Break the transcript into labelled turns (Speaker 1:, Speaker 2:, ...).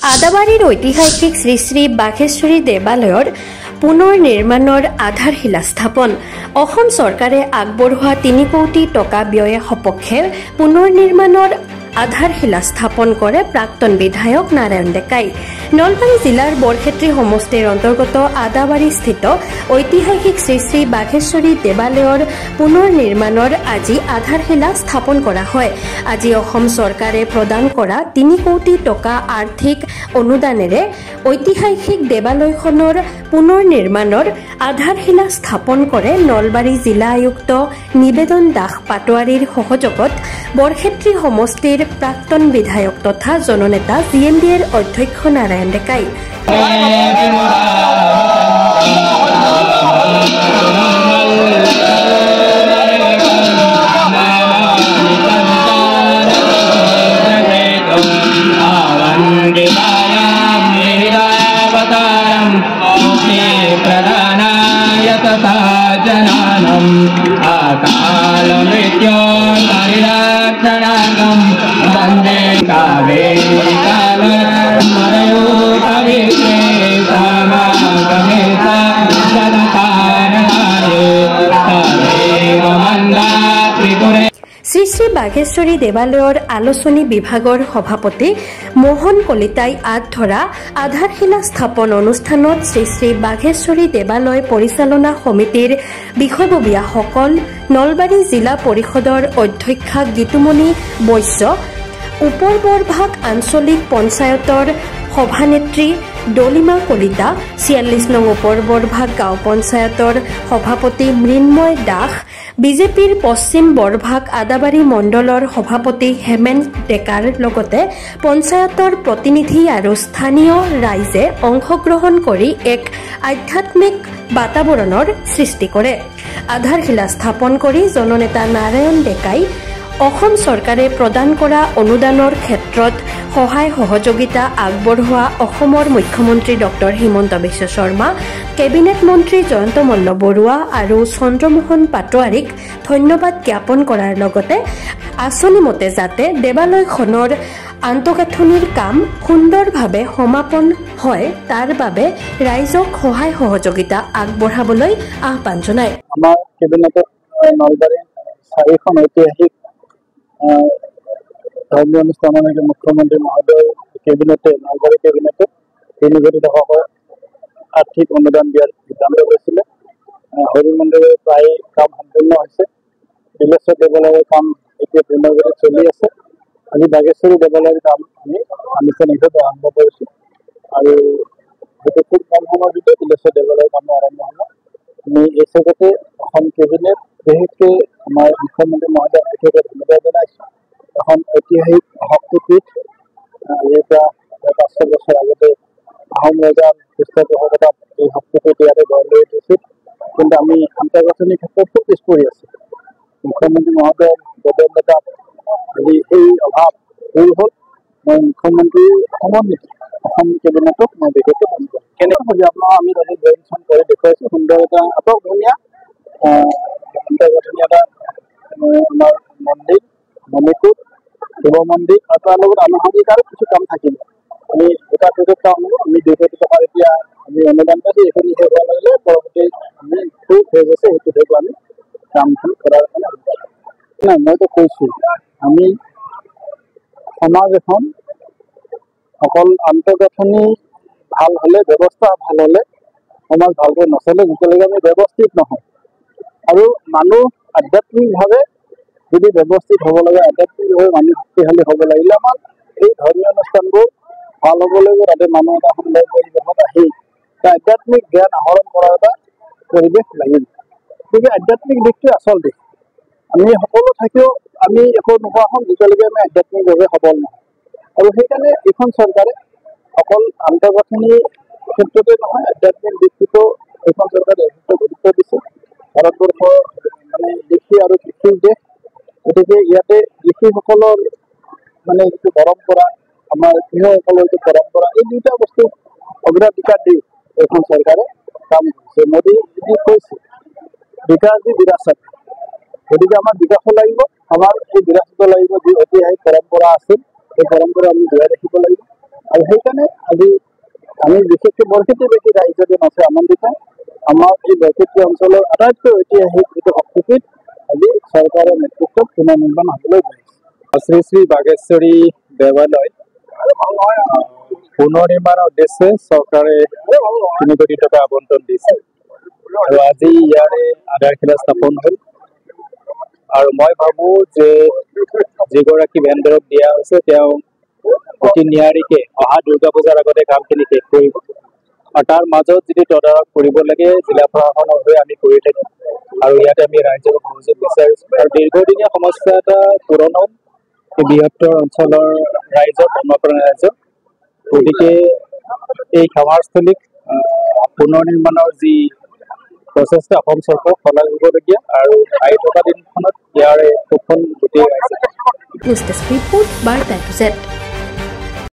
Speaker 1: আদাবাৰীৰ ঐতিহাসিক শ্ৰী শ্ৰী বাঘেশ্বৰী দেৱালয়ৰ পুনৰ নিৰ্মাণৰ আধাৰশিলা স্থাপন। অসম চৰকাৰে আগবঢ়োৱা ৩ কোটি টকা ব্যয়ে সপক্ষে পুনৰ নিৰ্মাণৰ আধাৰশিলা স্থাপন কৰে প্ৰাক্তন বিধায়ক নাৰায়ণ ডেকাই। নলবাৰী জিলাৰ বৰক্ষেত্ৰী সমষ্টিৰ অন্তৰ্গত আদাবাৰীস্থিত ঐতিহাসিক শ্ৰী শ্ৰী বাঘেশ্বৰী দেৱালয়ৰ পুনৰ নিৰ্মাণৰ আজি আধাৰশিলা স্থাপন কৰা হয়। আজি অসম চৰকাৰে প্ৰদান কৰা ৩ কোটি টকা আৰ্থিক অনুদানেৰে ঐতিহাসিক দেৱালয়খনৰ পুনৰ নিৰ্মাণৰ আধাৰশিলা স্থাপন কৰে নলবাৰী জিলা আয়ুক্ত নিবেদন দাস পাটোৱাৰীৰ সহযোগত বৰক্ষেত্ৰী সমষ্টিৰ প্ৰাক্তন বিধায়ক তথা জননেতা জিএমডিৰ অধ্যক্ষ নাৰায়ণ ডেকাই। শ্ৰী শ্ৰী বাঘেশ্বৰী দেৱালয়ৰ আলোচনী বিভাগৰ সভাপতি মোহন কলিতাই আঁত ধৰা আধাৰশিলা স্থাপন অনুষ্ঠানত শ্ৰী শ্ৰী বাঘেশ্বৰী দেৱালয় পৰিচালনা সমিতিৰ বিষয়ববীয়াসকল, নলবাৰী জিলা পৰিষদৰ অধ্যক্ষা গীতুমণি বৈশ্য, উত্তৰ বৰভাগ আঞ্চলিক পঞ্চায়তৰ সভানেত্ৰী ডলিমা কলিতা, ৪৬ নং উত্তৰ বৰভাগ গাঁও পঞ্চায়তৰ সভাপতি মৃন্ময় দাস, বিজেপিৰ পশ্চিম বৰভাগ আদাবাৰী মণ্ডলৰ সভাপতি হেমেন ডেকাৰ লগতে পঞ্চায়তৰ প্ৰতিনিধি আৰু স্থানীয় ৰাইজে অংশগ্ৰহণ কৰি এক আধ্যাত্মিক বাতাবৰণৰ সৃষ্টি কৰে। আধাৰশিলা স্থাপন কৰি জননেতা নাৰায়ণ ডেকাই অসম চৰকাৰে প্ৰদান কৰা অনুদানৰ ক্ষেত্ৰত সহায় সহযোগিতা আগবঢ়োৱা অসমৰ মুখ্যমন্ত্ৰী ডক্টৰ হিমন্ত বিশ্ব শৰ্মা, কেবিনেট মন্ত্ৰী জয়ন্ত মল্ল বৰুৱা আৰু চন্দ্ৰমোহন পাটোৱাৰীক ধন্যবাদ জ্ঞাপন কৰাৰ লগতে আঁচনিমতে যাতে দেৱালয়খনৰ আন্তঃগাঁথনিৰ কাম সুন্দৰভাৱে সমাপন হয় তাৰ বাবে ৰাইজক সহায় সহযোগিতা আগবঢ়াবলৈ আহ্বান জনায়।
Speaker 2: আমাৰ কেবিনেটত নলবাৰীৰ 4খন ঐতিহাসিক ধৰ্মীয় অনুষ্ঠানলৈকে মুখ্যমন্ত্ৰী মহোদয় কেবিনেটে নলবাৰী কেবিনেটে 3 কোটি টকা আৰ্থিক অনুদান দিয়াৰ সিদ্ধান্ত লৈছিলে। হৰি মন্দিৰৰ প্ৰায় কাম সম্পূৰ্ণ হৈছে। বিলেশ্বৰ দেৱালয়ৰ কাম এতিয়া পূৰ্ণগতিত চলি আছে। আজি বাঘেশ্বৰী দেৱালয়ৰ কাম আমি আনুষ্ঠানিকভাৱে আৰম্ভ কৰিছোঁ আৰু সেইটো খুব কম সময়ৰ ভিতৰত বিলেশ্বৰ দেৱালয়ৰ কামো আৰম্ভ হ'ব। আমি এই চেগতে অসম কেবিনেট বিশেষকৈ আমাৰ মুখ্যমন্ত্ৰী মহোদয়ক বিশেষকৈ ধন্যবাদ জনাইছোঁ। এখন ঐতিহাসিক শক্তিপীঠ আজিৰ পৰা 500 বছৰ আগতে আহোম ৰজাৰ পৃষ্ঠপোষকতাত এই শক্তিপীঠ ইয়াতে গঢ় লৈ উঠিছিল, কিন্তু আমি আন্তঃগাঁথনিৰ ক্ষেত্ৰত খুব পিছ পৰি আছোঁ। মুখ্যমন্ত্ৰী মহোদয়ৰ বদলতাত আজি এই অভাৱ দূৰ হ'ল। মই মুখ্যমন্ত্ৰীৰ সমন্বিত অসম কেবিনেটক মই বিশেষকৈ ধন্যবাদ কেনেকৈ আপোনাৰ আমি তাতে জইন কৰি দেখুৱাইছোঁ। সুন্দৰ এটা অত ধুনীয়া আন্তঃগাঁথনি এটা আমাৰ মন্দিৰ, মণিপুৰ শিৱ মন্দিৰ আৰু তাৰ লগত আনুষংগিক আৰু কিছু কাম থাকিব। আমি এটা কাম হ'ব। আমি 2 কোটি টকা এতিয়া আমি অনুদান পাইছোঁ। এইখিনি শেষ হোৱাৰ লগে লগে পৰৱৰ্তী আমি খুব শেষ আছে সেইটো শেষ আমি কামখিনি কৰাৰ কাৰণে নাই। মইতো কৈছোঁ আমি সমাজ এখন অকল আন্তঃগাঁথনি ভাল হ'লে, ব্যৱস্থা ভাল হ'লে সমাজ ভালকৈ নচলে যেতিয়ালৈকে আমি ব্যৱস্থিত নহয়। আৰু মানুহ আধ্যাত্মিকভাৱে যদি ব্যৱস্থিত হ'ব লাগে, আধ্যাত্মিকভাৱে মানুহ শক্তিশালী হ'ব লাগিলে আমাৰ এই ধৰ্মীয় অনুষ্ঠানবোৰ ভাল হ'ব লাগিব। তাতে মানুহ এটা সুন্দৰ পৰিৱেশত আহি আধ্যাত্মিক জ্ঞান আহৰণ কৰাৰ এটা পৰিৱেশ লাগিব। গতিকে আধ্যাত্মিক দিশটোৱে আচল দিশ। আমি সকলো থাকিও আমি একো নোহোৱা হ'ম যেতিয়ালৈকে আমি আধ্যাত্মিকভাৱে সবল নহয়। আৰু সেইকাৰণে এইখন চৰকাৰে অকল আন্তঃগাঁথনিৰ ক্ষেত্ৰতে নহয়, আধ্যাত্মিক দিশটোতো এইখন চৰকাৰে যথেষ্ট গুৰুত্ব দিছে। ভাৰতবৰ্ষ মানে কৃষি আৰু কৃষিৰ দেশ, গতিকে ইয়াতে কৃষিসকলৰ মানে যিটো পৰম্পৰা, আমাৰ কৃষকসকলৰ যিটো পৰম্পৰা, এই 2টা বস্তু অগ্ৰাধিকাৰ দি এইখন চৰকাৰে কাম কৰিছে। মোদী যি কৈছে বিকাশ দি বিৰাসত, গতিকে আমাৰ বিকাশো লাগিব, আমাৰ এই বিৰাসতো লাগিব যি ঐতিহাসিক পৰম্পৰা আছিল এই পৰম্পৰা আমি জীয়াই ৰাখিব লাগিব। আৰু সেইকাৰণে আজি আমি বিশেষকৈ বৰক্ষেত্ৰীবাসী ৰাইজজন আছে আনন্দিত। আমাৰ এই বৰক্ষেত্ৰী অঞ্চলৰ আটাইতকৈ ঐতিহাসিক যিটো শক্তিপীঠ আজি চৰকাৰৰ নেতৃত্বত পুনৰ নিৰ্মাণ হ'বলৈ গৈ আছে। শ্ৰী শ্ৰী বাঘেশ্বৰী দেৱালয় পুনৰ নিৰ্মাণৰ উদ্দেশ্যে চৰকাৰে 3 কোটি টকা আবণ্টন দিছে আৰু আজি ইয়াৰে আধাৰশিলা স্থাপন হ'ল। আৰু মই ভাবো যে যিগৰাকী ভেণ্ডৰক দিয়া হৈছে তেওঁ অতি নিয়াৰিকে অহা দুৰ্গা পূজাৰ আগতে কামখিনি শেষ কৰিব আৰু তাৰ মাজত যিটো তদাৰক কৰিব লাগে জিলা প্ৰশাসনৰ হৈ আমি কৰি থাকিম আৰু ইয়াতে আমি ৰাইজৰ সহযোগ বিচাৰিছোঁ আৰু দীৰ্ঘদিনীয়া সমস্যা এটা পূৰণ হ'ল এই বৃহত্তৰ অঞ্চলৰ ৰাইজৰ ধৰ্মপ্ৰাণ ৰাইজৰ। গতিকে এই সেৱাস্থলীক পুনৰ নিৰ্মাণৰ যি প্ৰচেষ্টা অসম চৰকাৰ সলাই হ'বলগীয়া আৰু আহি থকা দিনখনত ইয়াৰ সুফল গোটেই ৰাইজে।
Speaker 1: নিউজ ডেস্ক ৰিপোৰ্ট বাৰ্তা টু জেড।